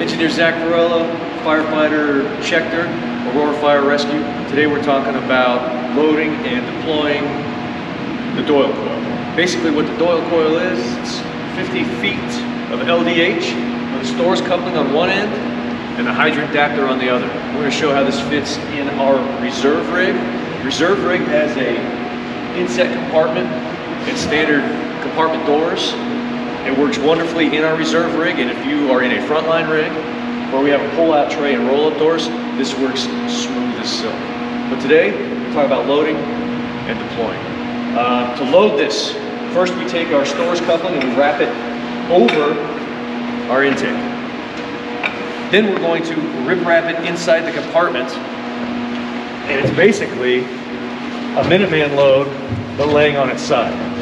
Engineer Zach Varela, firefighter Schechter, Aurora Fire Rescue. Today we're talking about loading and deploying the Doyle Coil. Basically what the Doyle Coil is, it's 50 feet of LDH with a stores coupling on one end and a hydrant adapter on the other. We're going to show how this fits in our reserve rig. Reserve rig has a inset compartment and standard compartment doors. It works wonderfly in our reserve rig, and if you are in a frontline rig where we have a pull-out tray and roll-up doors, this works smooth as silk. But today, we're talking about loading and deploying. To load this, first we take our stores coupling and we wrap it over our intake. Then we're going to rip wrap it inside the compartment, and it's basically a Minuteman load, but laying on its side.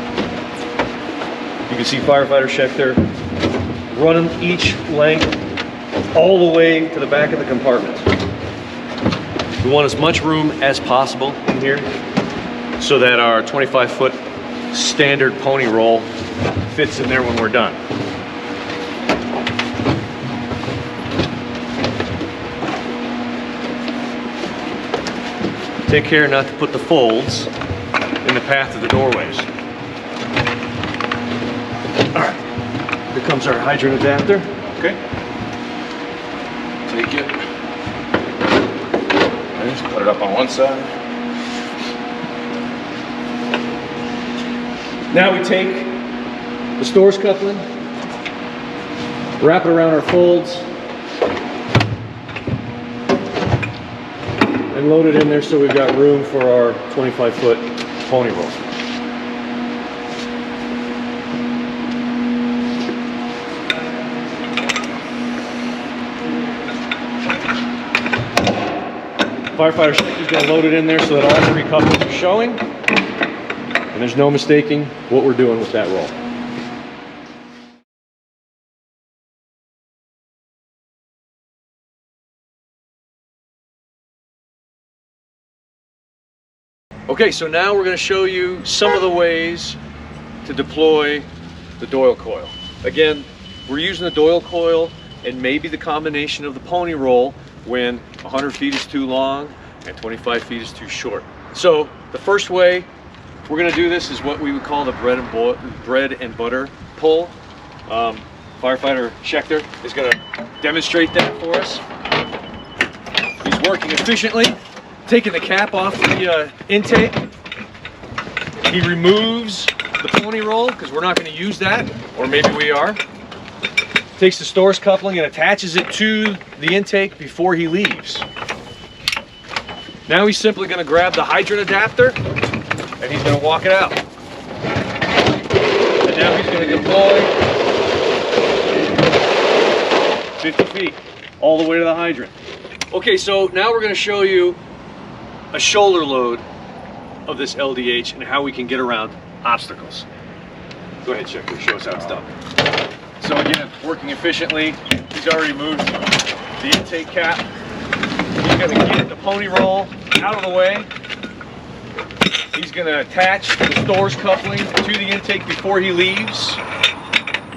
You can see firefighter Schechter running each length all the way to the back of the compartment. We want as much room as possible in here so that our 25-foot standard pony roll fits in there when we're done. Take care not to put the folds in the path of the doorways. Alright, here comes our hydrant adapter. Okay. Take it. And just put it up on one side. Now we take the stores coupling, wrap it around our folds, and load it in there so we've got room for our 25-foot pony roll. Firefighter Schechter's going to load it in there so that all three couplings are showing, and there's no mistaking what we're doing with that roll. Okay, so now we're going to show you some of the ways to deploy the Doyle Coil. Again, we're using the Doyle Coil and maybe the combination of the pony roll when 100 feet is too long and 25 feet is too short. So the first way we're going to do this is what we would call the bread and butter pull. Firefighter Schechter is going to demonstrate that for us. He's working efficiently, taking the cap off the intake. He removes the pony roll because we're not going to use that, or maybe we are. Takes the stores coupling and attaches it to the intake before he leaves. Now he's simply going to grab the hydrant adapter and he's going to walk it out. And now he's going to deploy 50 feet all the way to the hydrant. Okay, so now we're going to show you a shoulder load of this LDH and how we can get around obstacles. Go ahead, Schechter, show us how it's done. So again, working efficiently, he's already moved the intake cap. He's going to get the pony roll out of the way. He's going to attach the stores coupling to the intake before he leaves.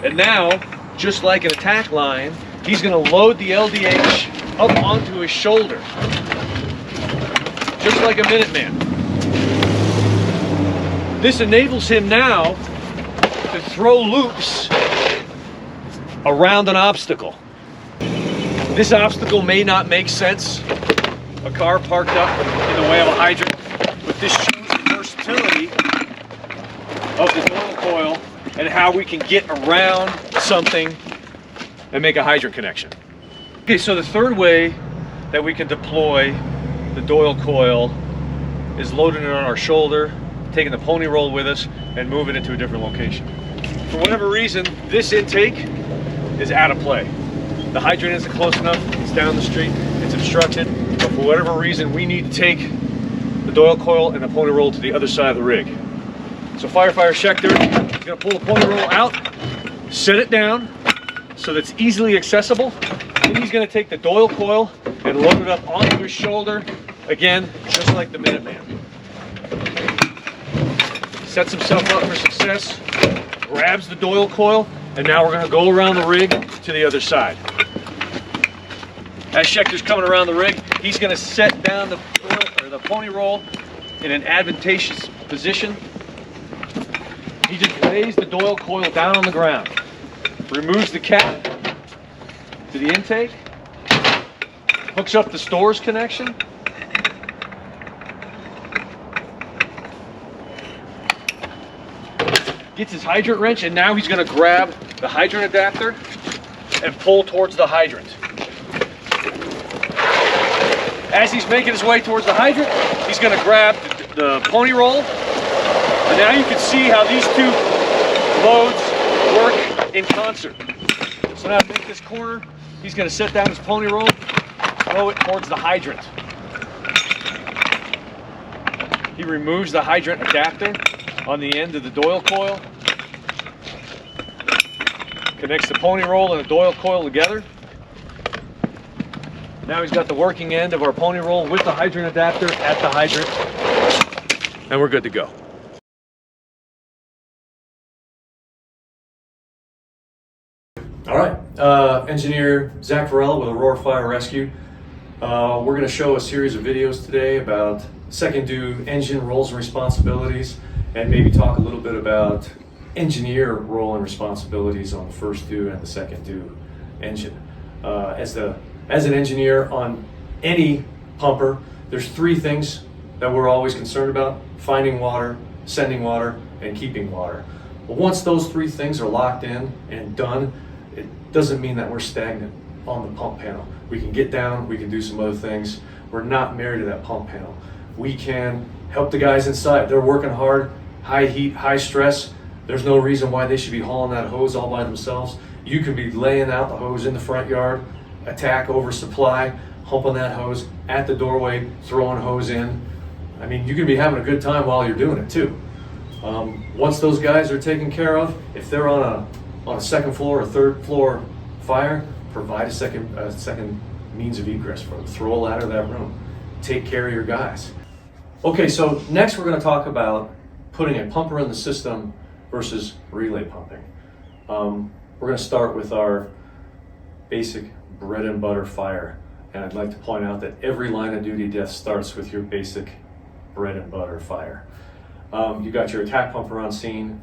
And now, just like an attack line, he's going to load the LDH up onto his shoulder, just like a Minuteman. This enables him now to throw loops around an obstacle. This obstacle may not make sense, a car parked up in the way of a hydrant, but this shows the versatility of the Doyle Coil and how we can get around something and make a hydrant connection. Okay, so the third way that we can deploy the Doyle Coil is loading it on our shoulder, taking the pony roll with us, and moving it to a different location. For whatever reason, this intake is out of play. The hydrant isn't close enough, it's down the street, it's obstructed, but for whatever reason, we need to take the Doyle Coil and the pony roll to the other side of the rig. So firefighter Schechter is going to pull the pony roll out, set it down so that it's easily accessible. Then he's going to take the Doyle Coil and load it up onto his shoulder, again, just like the Minuteman. Sets himself up for success, grabs the Doyle Coil, and now we're going to go around the rig to the other side. As Schechter's coming around the rig, he's going to set down the pony roll in an advantageous position. He just lays the Doyle coil down on the ground, removes the cap to the intake, hooks up the stores connection, gets his hydrant wrench, and now he's going to grab the hydrant adapter and pull towards the hydrant. As he's making his way towards the hydrant, he's going to grab the pony roll. And now you can see how these two loads work in concert. So now to make this corner, he's going to set down his pony roll, throw it towards the hydrant. He removes the hydrant adapter on the end of the Doyle coil, connects the pony roll and the Doyle coil together. Now he's got the working end of our pony roll with the hydrant adapter at the hydrant, and we're good to go. All right, engineer Zach Varela with Aurora Fire Rescue. We're going to show a series of videos today about second due engine roles and responsibilities, and maybe talk a little bit about engineer role and responsibilities on the first due and the second due engine. As an engineer on any pumper, there's three things that we're always concerned about: finding water, sending water, and keeping water. But once those three things are locked in and done, it doesn't mean that we're stagnant on the pump panel. We can get down, we can do some other things. We're not married to that pump panel. We can help the guys inside. They're working hard, high heat, high stress. There's no reason why they should be hauling that hose all by themselves. You can be laying out the hose in the front yard, attack oversupply, humping that hose at the doorway, throwing hose in. I mean, you can be having a good time while you're doing it too. Once those guys are taken care of, if they're on a second floor or third floor fire, provide a second means of egress for them. Throw a ladder to that room. Take care of your guys. Okay, so next we're going to talk about putting a pumper in the system versus relay pumping. We're going to start with our basic bread and butter fire, and I'd like to point out that every line of duty death starts with your basic bread and butter fire. You got your attack pumper on scene,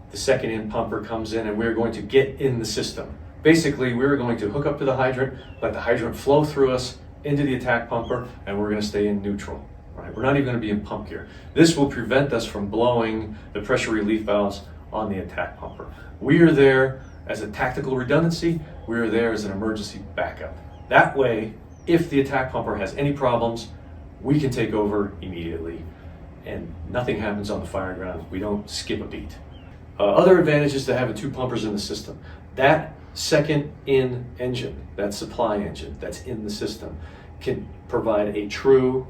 the second in pumper comes in, and we're going to get in the system. Basically, we're going to hook up to the hydrant, let the hydrant flow through us into the attack pumper, and we're going to stay in neutral. Right? We're not even going to be in pump gear. This will prevent us from blowing the pressure relief valves on the attack pumper. We are there as a tactical redundancy. We are there as an emergency backup. That way, if the attack pumper has any problems, we can take over immediately, and nothing happens on the firing ground. We don't skip a beat. Other advantages to having two pumpers in the system: that second in engine, that supply engine that's in the system, can provide a true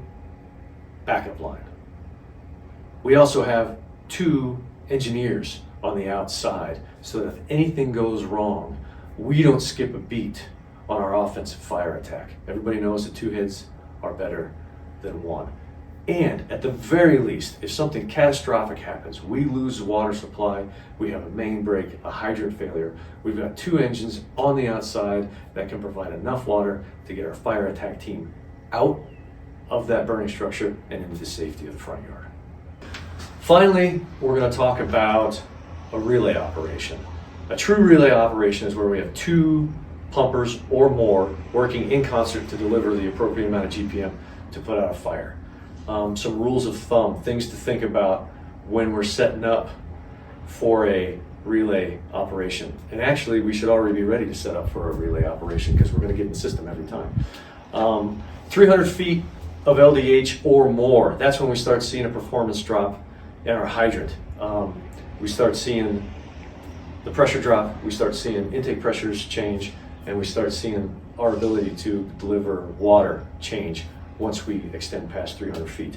backup line. We also have two engineers on the outside, so that if anything goes wrong, we don't skip a beat on our offensive fire attack. Everybody knows that two heads are better than one. And at the very least, if something catastrophic happens, we lose the water supply, we have a main break, a hydrant failure, we've got two engines on the outside that can provide enough water to get our fire attack team out of that burning structure and into the safety of the front yard. Finally, we're going to talk about a relay operation. A true relay operation is where we have two pumpers or more working in concert to deliver the appropriate amount of GPM to put out a fire. Some rules of thumb, things to think about when we're setting up for a relay operation. And actually, we should already be ready to set up for a relay operation because we're going to get in the system every time. 300 feet of LDH or more, that's when we start seeing a performance drop in our hydrant. We start seeing the pressure drop, we start seeing intake pressures change, and we start seeing our ability to deliver water change once we extend past 300 feet.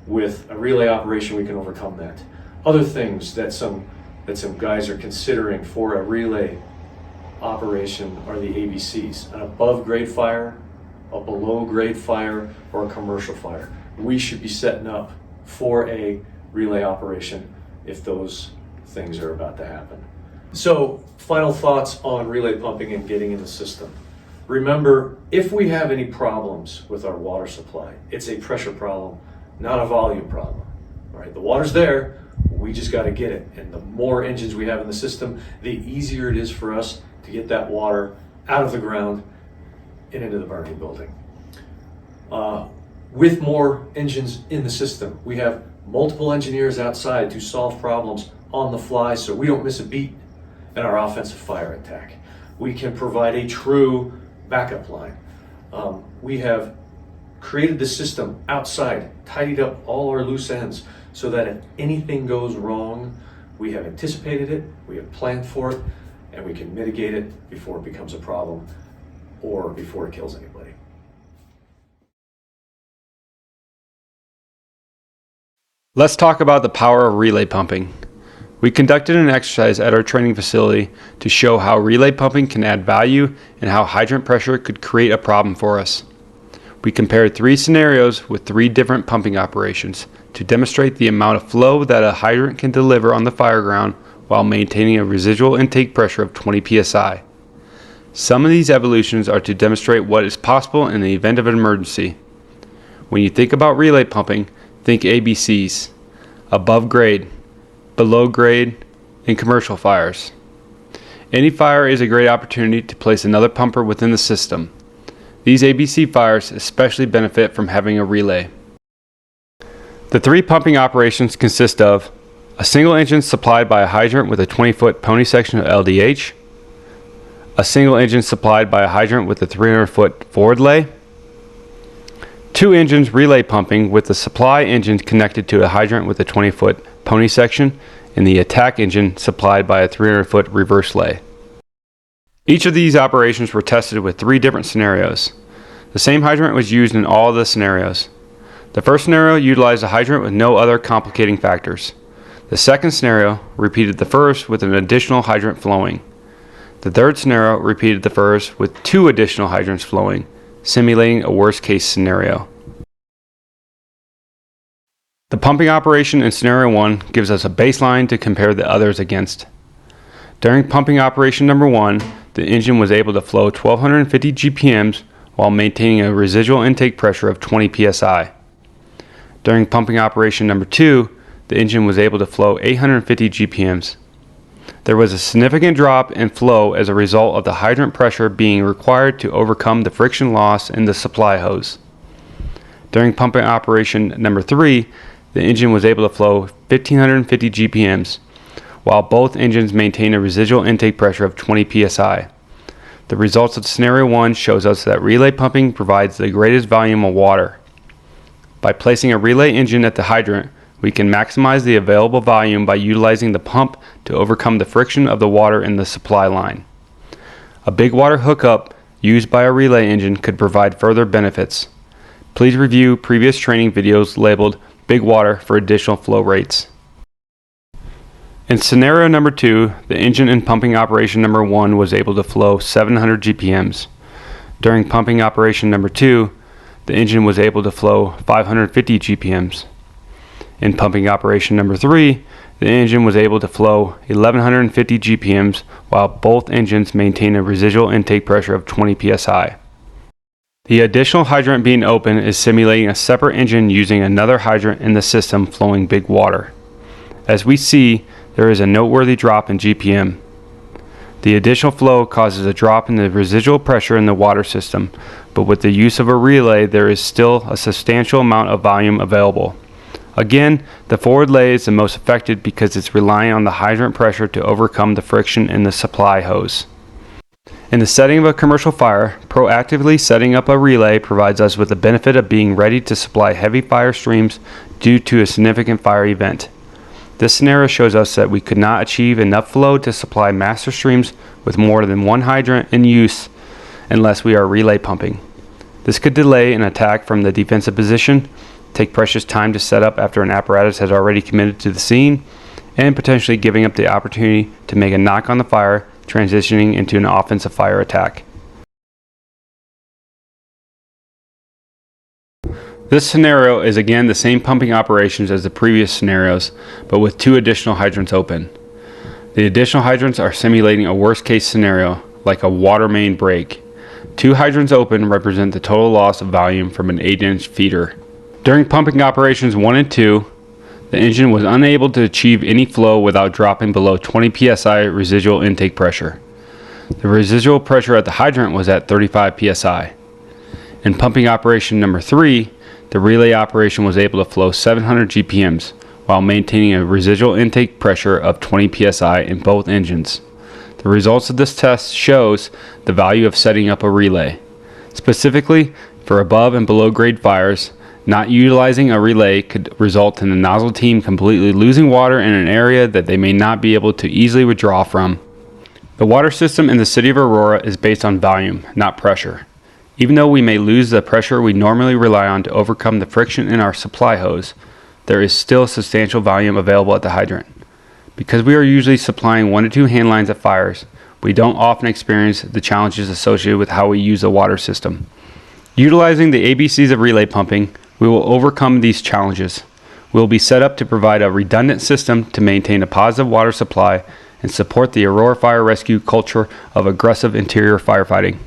With a relay operation, we can overcome that. Other things that some guys are considering for a relay operation are the ABCs: an above grade fire, a below grade fire, or a commercial fire. We should be setting up for a relay operation if those things are about to happen. So, final thoughts on relay pumping and getting in the system. Remember, if we have any problems with our water supply, it's a pressure problem, not a volume problem. All right, the water's there, we just got to get it. And the more engines we have in the system, the easier it is for us to get that water out of the ground and into the burning building. With more engines in the system, we have multiple engineers outside to solve problems on the fly so we don't miss a beat in our offensive fire attack. We can provide a true backup line. We have created the system outside, tidied up all our loose ends so that if anything goes wrong, we have anticipated it, we have planned for it, and we can mitigate it before it becomes a problem or before it kills anybody. Let's talk about the power of relay pumping. We conducted an exercise at our training facility to show how relay pumping can add value and how hydrant pressure could create a problem for us. We compared 3 scenarios with 3 different pumping operations to demonstrate the amount of flow that a hydrant can deliver on the fire ground while maintaining a residual intake pressure of 20 psi. Some of these evolutions are to demonstrate what is possible in the event of an emergency. When you think about relay pumping, think ABCs: above grade, below grade, and commercial fires. Any fire is a great opportunity to place another pumper within the system. These ABC fires especially benefit from having a relay. The 3 pumping operations consist of a single engine supplied by a hydrant with a 20-foot pony section of LDH, a single engine supplied by a hydrant with a 300-foot forward lay, 2 engines relay pumping with the supply engine connected to a hydrant with a 20-foot pony section, and the attack engine supplied by a 300-foot reverse lay. Each of these operations were tested with 3 different scenarios. The same hydrant was used in all of the scenarios. The first scenario utilized a hydrant with no other complicating factors. The second scenario repeated the first with an additional hydrant flowing. The third scenario repeated the first with 2 additional hydrants flowing, simulating a worst-case scenario. The pumping operation in scenario 1 gives us a baseline to compare the others against. During pumping operation number 1, the engine was able to flow 1250 GPMs while maintaining a residual intake pressure of 20 psi. During pumping operation number 2, the engine was able to flow 850 GPMs. There was a significant drop in flow as a result of the hydrant pressure being required to overcome the friction loss in the supply hose. During pumping operation number 3, the engine was able to flow 1550 GPMs, while both engines maintain a residual intake pressure of 20 psi. The results of scenario 1 shows us that relay pumping provides the greatest volume of water. By placing a relay engine at the hydrant, we can maximize the available volume by utilizing the pump to overcome the friction of the water in the supply line. A big water hookup used by a relay engine could provide further benefits. Please review previous training videos labeled Big Water for additional flow rates. In scenario number 2, the engine in pumping operation number 1 was able to flow 700 GPMs. During pumping operation number 2, the engine was able to flow 550 GPMs. In pumping operation number 3, the engine was able to flow 1150 GPMs while both engines maintain a residual intake pressure of 20 psi. The additional hydrant being open is simulating a separate engine using another hydrant in the system flowing big water. As we see, there is a noteworthy drop in GPM. The additional flow causes a drop in the residual pressure in the water system, but with the use of a relay there is still a substantial amount of volume available. Again, the forward lay is the most affected because it's relying on the hydrant pressure to overcome the friction in the supply hose. In the setting of a commercial fire, proactively setting up a relay provides us with the benefit of being ready to supply heavy fire streams due to a significant fire event. This scenario shows us that we could not achieve enough flow to supply master streams with more than one hydrant in use unless we are relay pumping. This could delay an attack from the defensive position, take precious time to set up after an apparatus has already committed to the scene, and potentially giving up the opportunity to make a knock on the fire, transitioning into an offensive fire attack. This scenario is again the same pumping operations as the previous scenarios, but with 2 additional hydrants open. The additional hydrants are simulating a worst case scenario, like a water main break. 2 hydrants open represent the total loss of volume from an 8-inch feeder. During pumping operations 1 and 2, the engine was unable to achieve any flow without dropping below 20 psi residual intake pressure. The residual pressure at the hydrant was at 35 psi. In pumping operation number 3, the relay operation was able to flow 700 GPMs while maintaining a residual intake pressure of 20 psi in both engines. The results of this test shows the value of setting up a relay. Specifically, for above and below grade fires, not utilizing a relay could result in the nozzle team completely losing water in an area that they may not be able to easily withdraw from. The water system in the city of Aurora is based on volume, not pressure. Even though we may lose the pressure we normally rely on to overcome the friction in our supply hose, there is still substantial volume available at the hydrant. Because we are usually supplying 1 to 2 hand lines at fires, we don't often experience the challenges associated with how we use the water system. Utilizing the ABCs of relay pumping, we will overcome these challenges. We will be set up to provide a redundant system to maintain a positive water supply and support the Aurora Fire Rescue culture of aggressive interior firefighting.